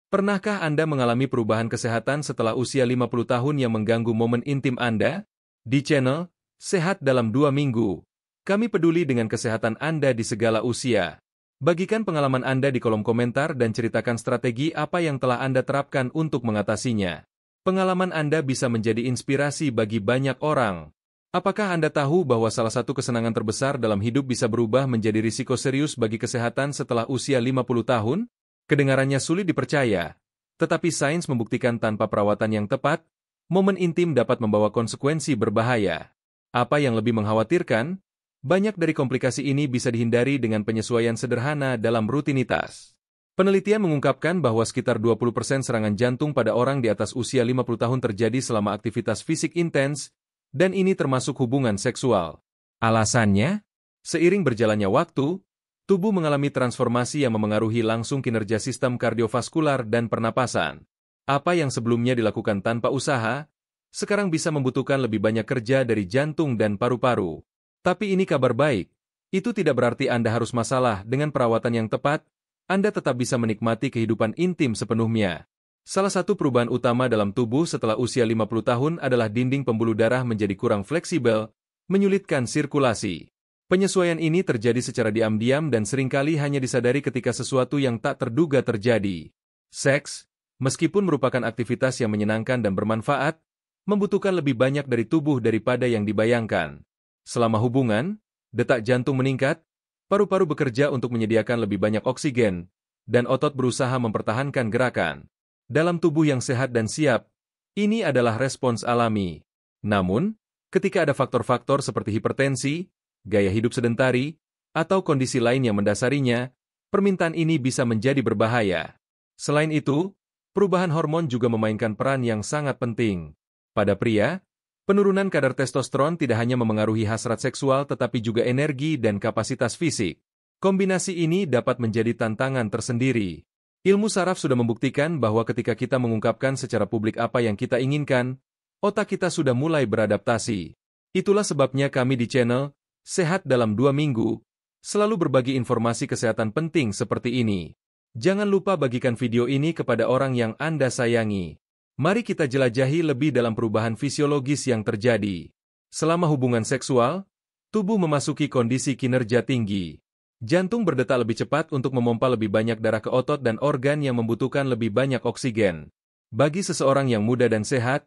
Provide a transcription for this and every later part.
Pernahkah Anda mengalami perubahan kesehatan setelah usia 50 tahun yang mengganggu momen intim Anda? Di channel Sehat dalam 2 Minggu, kami peduli dengan kesehatan Anda di segala usia. Bagikan pengalaman Anda di kolom komentar dan ceritakan strategi apa yang telah Anda terapkan untuk mengatasinya. Pengalaman Anda bisa menjadi inspirasi bagi banyak orang. Apakah Anda tahu bahwa salah satu kesenangan terbesar dalam hidup bisa berubah menjadi risiko serius bagi kesehatan setelah usia 50 tahun? Kedengarannya sulit dipercaya, tetapi sains membuktikan tanpa perawatan yang tepat, momen intim dapat membawa konsekuensi berbahaya. Apa yang lebih mengkhawatirkan, banyak dari komplikasi ini bisa dihindari dengan penyesuaian sederhana dalam rutinitas. Penelitian mengungkapkan bahwa sekitar 20% serangan jantung pada orang di atas usia 50 tahun terjadi selama aktivitas fisik intens, dan ini termasuk hubungan seksual. Alasannya? Seiring berjalannya waktu, tubuh mengalami transformasi yang memengaruhi langsung kinerja sistem kardiovaskular dan pernapasan. Apa yang sebelumnya dilakukan tanpa usaha, sekarang bisa membutuhkan lebih banyak kerja dari jantung dan paru-paru. Tapi ini kabar baik. Itu tidak berarti Anda harus masalah dengan perawatan yang tepat, Anda tetap bisa menikmati kehidupan intim sepenuhnya. Salah satu perubahan utama dalam tubuh setelah usia 50 tahun adalah dinding pembuluh darah menjadi kurang fleksibel, menyulitkan sirkulasi. Penyesuaian ini terjadi secara diam-diam dan seringkali hanya disadari ketika sesuatu yang tak terduga terjadi. Seks, meskipun merupakan aktivitas yang menyenangkan dan bermanfaat, membutuhkan lebih banyak dari tubuh daripada yang dibayangkan. Selama hubungan, detak jantung meningkat, paru-paru bekerja untuk menyediakan lebih banyak oksigen, dan otot berusaha mempertahankan gerakan. Dalam tubuh yang sehat dan siap, ini adalah respons alami. Namun, ketika ada faktor-faktor seperti hipertensi, gaya hidup sedentari, atau kondisi lain yang mendasarinya, permintaan ini bisa menjadi berbahaya. Selain itu, perubahan hormon juga memainkan peran yang sangat penting. Pada pria, penurunan kadar testosteron tidak hanya memengaruhi hasrat seksual tetapi juga energi dan kapasitas fisik. Kombinasi ini dapat menjadi tantangan tersendiri. Ilmu saraf sudah membuktikan bahwa ketika kita mengungkapkan secara publik apa yang kita inginkan, otak kita sudah mulai beradaptasi. Itulah sebabnya kami di channel Sehat dalam 2 Minggu, selalu berbagi informasi kesehatan penting seperti ini. Jangan lupa bagikan video ini kepada orang yang Anda sayangi. Mari kita jelajahi lebih dalam perubahan fisiologis yang terjadi. Selama hubungan seksual, tubuh memasuki kondisi kinerja tinggi. Jantung berdetak lebih cepat untuk memompa lebih banyak darah ke otot dan organ yang membutuhkan lebih banyak oksigen. Bagi seseorang yang muda dan sehat,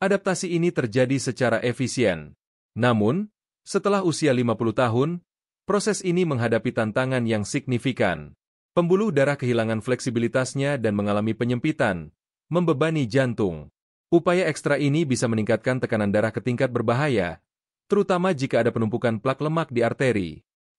adaptasi ini terjadi secara efisien. Namun, setelah usia 50 tahun, proses ini menghadapi tantangan yang signifikan. Pembuluh darah kehilangan fleksibilitasnya dan mengalami penyempitan, membebani jantung. Upaya ekstra ini bisa meningkatkan tekanan darah ke tingkat berbahaya, terutama jika ada penumpukan plak lemak di arteri.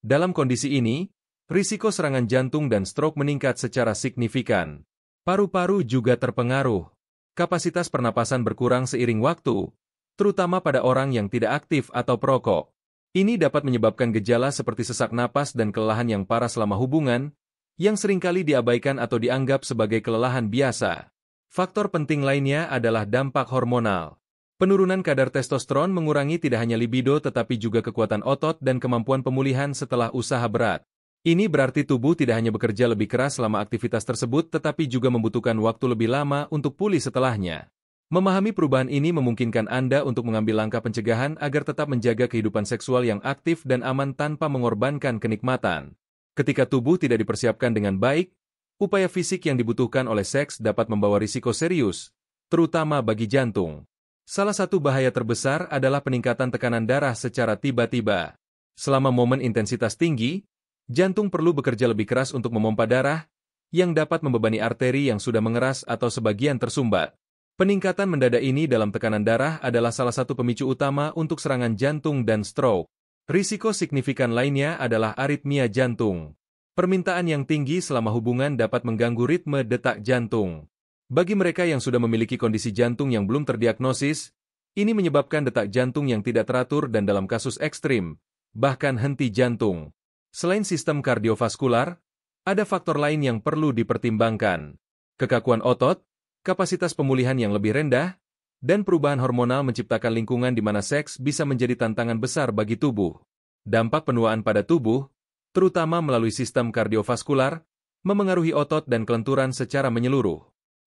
Dalam kondisi ini, risiko serangan jantung dan stroke meningkat secara signifikan. Paru-paru juga terpengaruh. Kapasitas pernapasan berkurang seiring waktu, terutama pada orang yang tidak aktif atau perokok. Ini dapat menyebabkan gejala seperti sesak napas dan kelelahan yang parah selama hubungan, yang seringkali diabaikan atau dianggap sebagai kelelahan biasa. Faktor penting lainnya adalah dampak hormonal. Penurunan kadar testosteron mengurangi tidak hanya libido tetapi juga kekuatan otot dan kemampuan pemulihan setelah usaha berat. Ini berarti tubuh tidak hanya bekerja lebih keras selama aktivitas tersebut tetapi juga membutuhkan waktu lebih lama untuk pulih setelahnya. Memahami perubahan ini memungkinkan Anda untuk mengambil langkah pencegahan agar tetap menjaga kehidupan seksual yang aktif dan aman tanpa mengorbankan kenikmatan. Ketika tubuh tidak dipersiapkan dengan baik, upaya fisik yang dibutuhkan oleh seks dapat membawa risiko serius, terutama bagi jantung. Salah satu bahaya terbesar adalah peningkatan tekanan darah secara tiba-tiba. Selama momen intensitas tinggi, jantung perlu bekerja lebih keras untuk memompa darah, yang dapat membebani arteri yang sudah mengeras atau sebagian tersumbat. Peningkatan mendadak ini dalam tekanan darah adalah salah satu pemicu utama untuk serangan jantung dan stroke. Risiko signifikan lainnya adalah aritmia jantung. Permintaan yang tinggi selama hubungan dapat mengganggu ritme detak jantung. Bagi mereka yang sudah memiliki kondisi jantung yang belum terdiagnosis, ini menyebabkan detak jantung yang tidak teratur dan dalam kasus ekstrim, bahkan henti jantung. Selain sistem kardiovaskular, ada faktor lain yang perlu dipertimbangkan. Kekakuan otot, kapasitas pemulihan yang lebih rendah, dan perubahan hormonal menciptakan lingkungan di mana seks bisa menjadi tantangan besar bagi tubuh. Dampak penuaan pada tubuh, terutama melalui sistem kardiovaskular, memengaruhi otot dan kelenturan secara menyeluruh.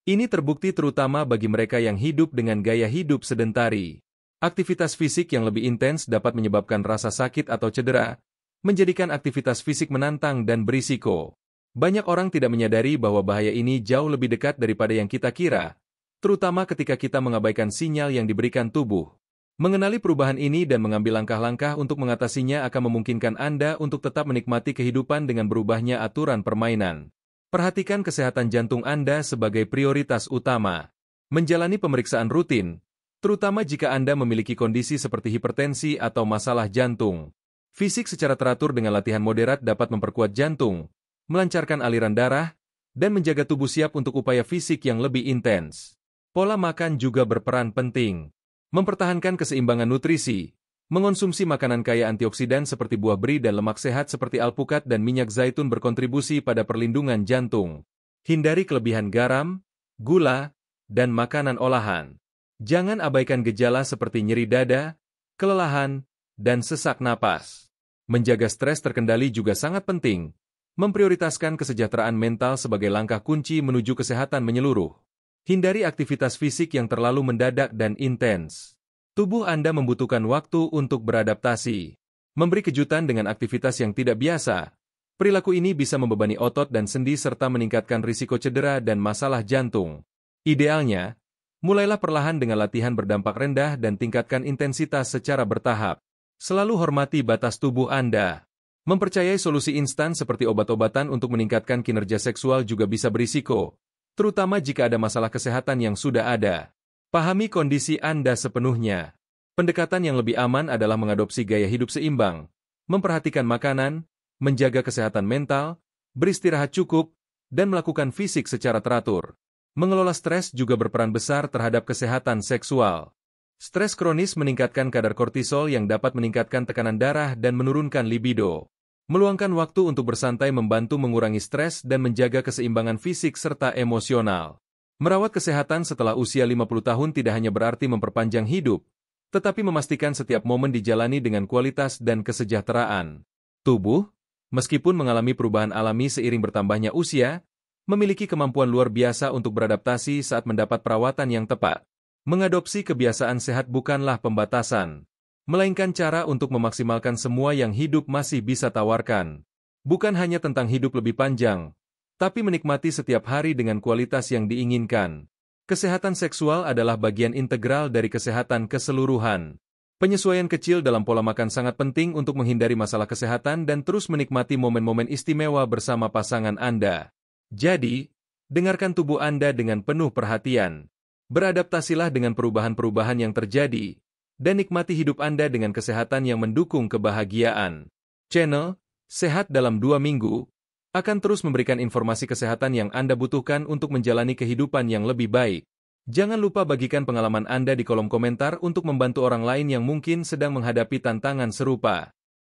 Ini terbukti terutama bagi mereka yang hidup dengan gaya hidup sedentari. Aktivitas fisik yang lebih intens dapat menyebabkan rasa sakit atau cedera, menjadikan aktivitas fisik menantang dan berisiko. Banyak orang tidak menyadari bahwa bahaya ini jauh lebih dekat daripada yang kita kira, terutama ketika kita mengabaikan sinyal yang diberikan tubuh. Mengenali perubahan ini dan mengambil langkah-langkah untuk mengatasinya akan memungkinkan Anda untuk tetap menikmati kehidupan dengan berubahnya aturan permainan. Perhatikan kesehatan jantung Anda sebagai prioritas utama. Menjalani pemeriksaan rutin, terutama jika Anda memiliki kondisi seperti hipertensi atau masalah jantung. Fisik secara teratur dengan latihan moderat dapat memperkuat jantung, melancarkan aliran darah, dan menjaga tubuh siap untuk upaya fisik yang lebih intens. Pola makan juga berperan penting. Mempertahankan keseimbangan nutrisi, mengonsumsi makanan kaya antioksidan seperti buah beri dan lemak sehat seperti alpukat dan minyak zaitun berkontribusi pada perlindungan jantung. Hindari kelebihan garam, gula, dan makanan olahan. Jangan abaikan gejala seperti nyeri dada, kelelahan, dan sesak napas. Menjaga stres terkendali juga sangat penting. Memprioritaskan kesejahteraan mental sebagai langkah kunci menuju kesehatan menyeluruh. Hindari aktivitas fisik yang terlalu mendadak dan intens. Tubuh Anda membutuhkan waktu untuk beradaptasi. Memberi kejutan dengan aktivitas yang tidak biasa. Perilaku ini bisa membebani otot dan sendi serta meningkatkan risiko cedera dan masalah jantung. Idealnya, mulailah perlahan dengan latihan berdampak rendah dan tingkatkan intensitas secara bertahap. Selalu hormati batas tubuh Anda. Mempercayai solusi instan seperti obat-obatan untuk meningkatkan kinerja seksual juga bisa berisiko, terutama jika ada masalah kesehatan yang sudah ada. Pahami kondisi Anda sepenuhnya. Pendekatan yang lebih aman adalah mengadopsi gaya hidup seimbang, memperhatikan makanan, menjaga kesehatan mental, beristirahat cukup, dan melakukan fisik secara teratur. Mengelola stres juga berperan besar terhadap kesehatan seksual. Stres kronis meningkatkan kadar kortisol yang dapat meningkatkan tekanan darah dan menurunkan libido. Meluangkan waktu untuk bersantai membantu mengurangi stres dan menjaga keseimbangan fisik serta emosional. Merawat kesehatan setelah usia 50 tahun tidak hanya berarti memperpanjang hidup, tetapi memastikan setiap momen dijalani dengan kualitas dan kesejahteraan. Tubuh, meskipun mengalami perubahan alami seiring bertambahnya usia, memiliki kemampuan luar biasa untuk beradaptasi saat mendapat perawatan yang tepat. Mengadopsi kebiasaan sehat bukanlah pembatasan, melainkan cara untuk memaksimalkan semua yang hidup masih bisa tawarkan. Bukan hanya tentang hidup lebih panjang, tapi menikmati setiap hari dengan kualitas yang diinginkan. Kesehatan seksual adalah bagian integral dari kesehatan keseluruhan. Penyesuaian kecil dalam pola makan sangat penting untuk menghindari masalah kesehatan dan terus menikmati momen-momen istimewa bersama pasangan Anda. Jadi, dengarkan tubuh Anda dengan penuh perhatian. Beradaptasilah dengan perubahan-perubahan yang terjadi, dan nikmati hidup Anda dengan kesehatan yang mendukung kebahagiaan. Channel Sehat dalam 2 Minggu akan terus memberikan informasi kesehatan yang Anda butuhkan untuk menjalani kehidupan yang lebih baik. Jangan lupa bagikan pengalaman Anda di kolom komentar untuk membantu orang lain yang mungkin sedang menghadapi tantangan serupa.